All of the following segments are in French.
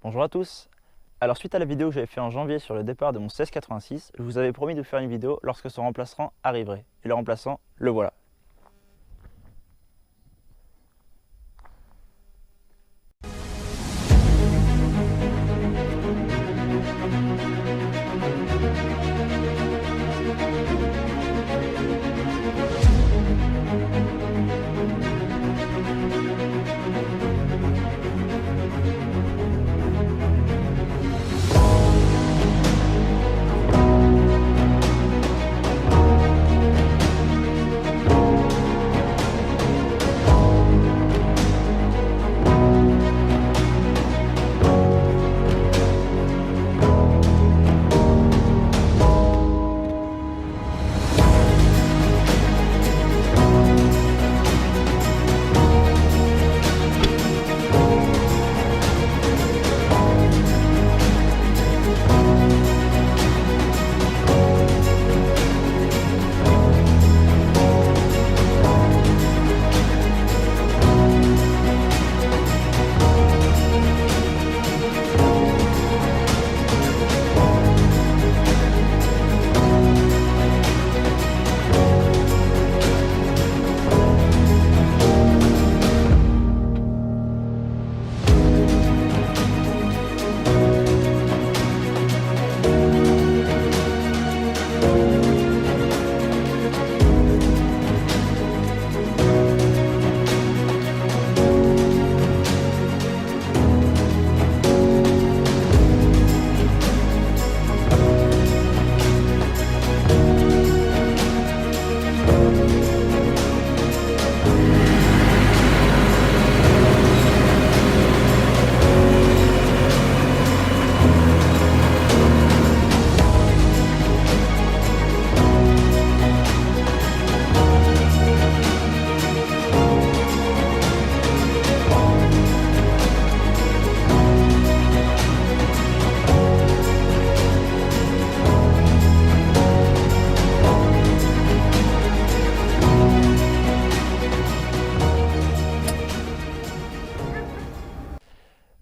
Bonjour à tous. Alors suite à la vidéo que j'avais fait en janvier sur le départ de mon 1686, je vous avais promis de faire une vidéo lorsque son remplaçant arriverait. Et le remplaçant, le voilà.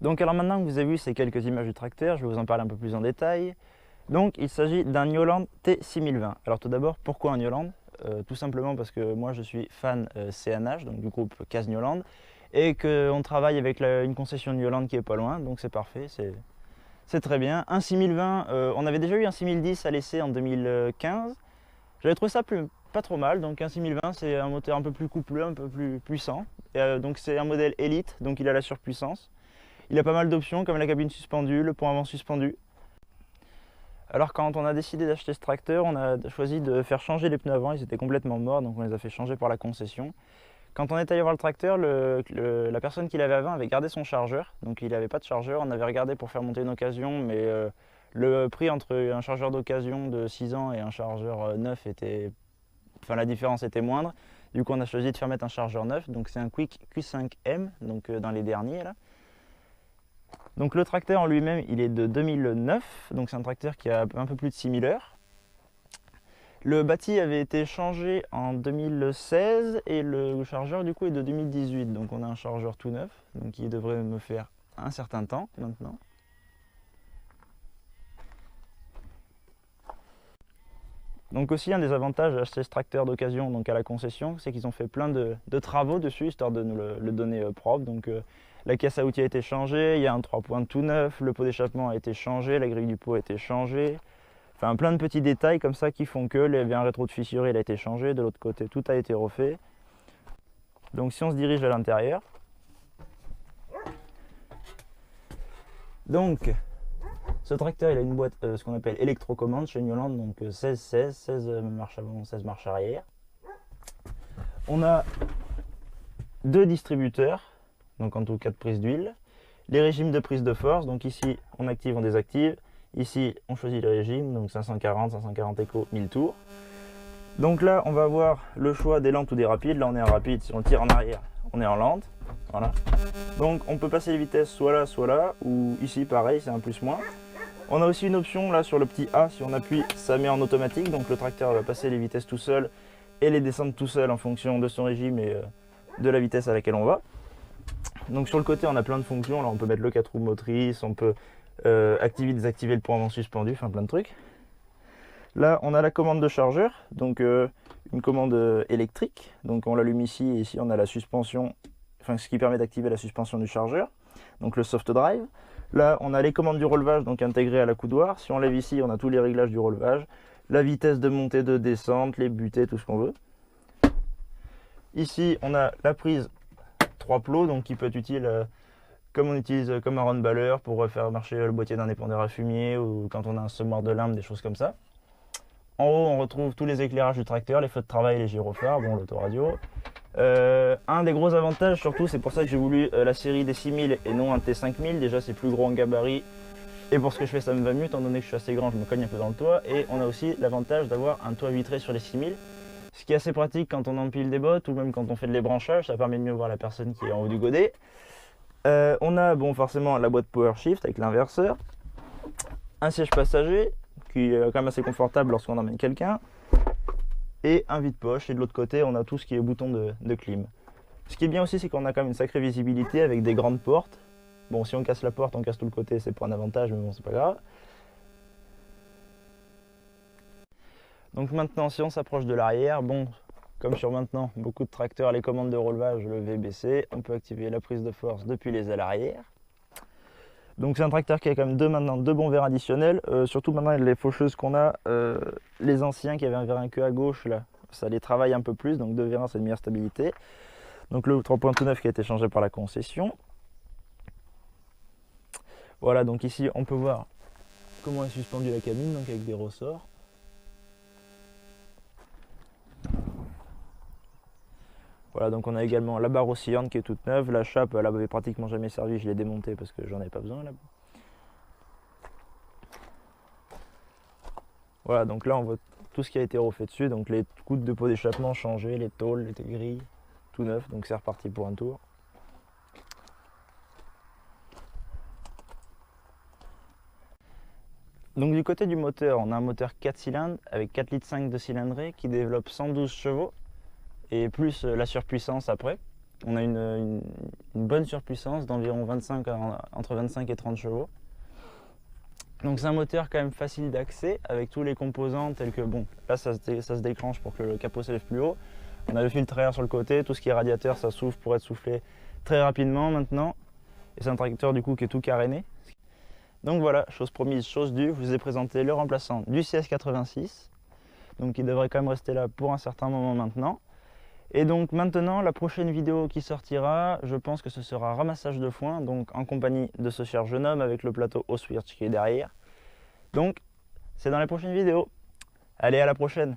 Donc alors maintenant que vous avez vu ces quelques images du tracteur, je vais vous en parler un peu plus en détail. Donc il s'agit d'un Newland T6020. Alors tout d'abord, pourquoi un Newland? Tout simplement parce que moi je suis fan CNH, donc du groupe CAS Newland, et qu'on travaille avec une concession Newland qui est pas loin, donc c'est parfait, c'est très bien. Un 6020, on avait déjà eu un 6010 à l'essai en 2015. J'avais trouvé ça pas trop mal, donc un 6020 c'est un moteur un peu plus coupleux, un peu plus puissant. Donc c'est un modèle élite, donc il a la surpuissance. Il a pas mal d'options comme la cabine suspendue, le pont avant suspendu. Alors quand on a décidé d'acheter ce tracteur, on a choisi de faire changer les pneus avant, ils étaient complètement morts, donc on les a fait changer par la concession. Quand on est allé voir le tracteur, la personne qui l'avait avant avait gardé son chargeur, donc il n'avait pas de chargeur. On avait regardé pour faire monter une occasion, mais le prix entre un chargeur d'occasion de 6 ans et un chargeur neuf la différence était moindre. Du coup on a choisi de faire mettre un chargeur neuf, donc c'est un Quick Q5M, donc dans les derniers là. Donc le tracteur en lui-même, il est de 2009, donc c'est un tracteur qui a un peu plus de 6000 heures. Le bâti avait été changé en 2016 et le chargeur du coup est de 2018, donc on a un chargeur tout neuf, donc il devrait me faire un certain temps maintenant. Donc aussi un des avantages d'acheter ce tracteur d'occasion donc à la concession, c'est qu'ils ont fait plein de travaux dessus histoire de nous le donner propre. Donc la caisse à outils a été changée, il y a un 3 points tout neuf, le pot d'échappement a été changé, la grille du pot a été changée. Enfin plein de petits détails comme ça qui font que il y avait un rétro de fissuré, il a été changé, de l'autre côté tout a été refait. Donc si on se dirige à l'intérieur, donc ce tracteur il a une boîte ce qu'on appelle électrocommande chez Newland, donc 16 marches avant, 16 marches arrière. On a deux distributeurs, donc en tout cas de prise d'huile, les régimes de prise de force, donc ici on active, on désactive, ici on choisit le régime, donc 540 écho, 1000 tours. Donc là on va avoir le choix des lentes ou des rapides. Là on est en rapide, si on le tire en arrière on est en lente, voilà. Donc on peut passer les vitesses soit là, ou ici pareil, c'est un plus-moins. On a aussi une option là sur le petit A, si on appuie ça met en automatique, donc le tracteur va passer les vitesses tout seul et les descendre tout seul en fonction de son régime et de la vitesse à laquelle on va. Donc sur le côté on a plein de fonctions, alors on peut mettre le 4 roues motrices, on peut activer, désactiver le pont avant suspendu, enfin plein de trucs. Là on a la commande de chargeur, donc une commande électrique, donc on l'allume ici et ici on a la suspension, enfin ce qui permet d'activer la suspension du chargeur, donc le soft drive. Là on a les commandes du relevage, donc intégrées à la coudoir. Si on lève ici on a tous les réglages du relevage, la vitesse de montée, de descente, les butées, tout ce qu'on veut. Ici on a la prise 3 plots, donc qui peut être utile comme on utilise comme un round-baller pour faire marcher le boîtier d'un épandeur à fumier ou quand on a un semoir de lime, des choses comme ça. En haut on retrouve tous les éclairages du tracteur, les feux de travail, les gyrophares, bon l'autoradio. Un des gros avantages surtout, c'est pour ça que j'ai voulu la série des 6000 et non un T5000, déjà c'est plus gros en gabarit et pour ce que je fais ça me va mieux étant donné que je suis assez grand, je me cogne un peu dans le toit, et on a aussi l'avantage d'avoir un toit vitré sur les 6000. Ce qui est assez pratique quand on empile des bottes ou même quand on fait de l'ébranchage, ça permet de mieux voir la personne qui est en haut du godet. On a bon, forcément la boîte PowerShift avec l'inverseur, un siège passager qui est quand même assez confortable lorsqu'on emmène quelqu'un, et un vide-poche. Et de l'autre côté, on a tout ce qui est bouton de clim. Ce qui est bien aussi, c'est qu'on a quand même une sacrée visibilité avec des grandes portes. Bon, si on casse la porte, on casse tout le côté, c'est pas un avantage, mais bon, c'est pas grave. Donc maintenant, si on s'approche de l'arrière, bon, comme sur maintenant, beaucoup de tracteurs, les commandes de relevage, lever, baisser, on peut activer la prise de force depuis les ailes arrière. Donc c'est un tracteur qui a quand même maintenant deux bons verres additionnels, surtout maintenant les faucheuses qu'on a, les anciens qui avaient un vérin que à gauche, là, ça les travaille un peu plus, donc deux vérins c'est une meilleure stabilité. Donc le 3.9 qui a été changé par la concession. Voilà, donc ici on peut voir comment est suspendue la cabine, donc avec des ressorts. Voilà, donc on a également la barre oscillante qui est toute neuve, la chape elle avait pratiquement jamais servi, je l'ai démontée parce que j'en avais pas besoin là. Voilà, donc là on voit tout ce qui a été refait dessus, donc les coudes de pot d'échappement changés, les tôles, les grilles, tout neuf, donc c'est reparti pour un tour. Donc du côté du moteur, on a un moteur 4 cylindres avec 4,5 litres de cylindrée qui développe 112 chevaux et plus la surpuissance après. On a une bonne surpuissance d'environ entre 25 et 30 chevaux. Donc c'est un moteur quand même facile d'accès avec tous les composants tels que, bon, là ça se déclenche pour que le capot s'élève plus haut. On a le filtre à air sur le côté, tout ce qui est radiateur ça s'ouvre pour être soufflé très rapidement maintenant. Et c'est un tracteur du coup qui est tout caréné. Donc voilà, chose promise, chose due, je vous ai présenté le remplaçant du CS86. Donc il devrait quand même rester là pour un certain moment maintenant. Et donc maintenant, la prochaine vidéo qui sortira, je pense que ce sera ramassage de foin, donc en compagnie de ce cher jeune homme avec le plateau Oswirch qui est derrière. Donc, c'est dans les prochaines vidéos. Allez, à la prochaine!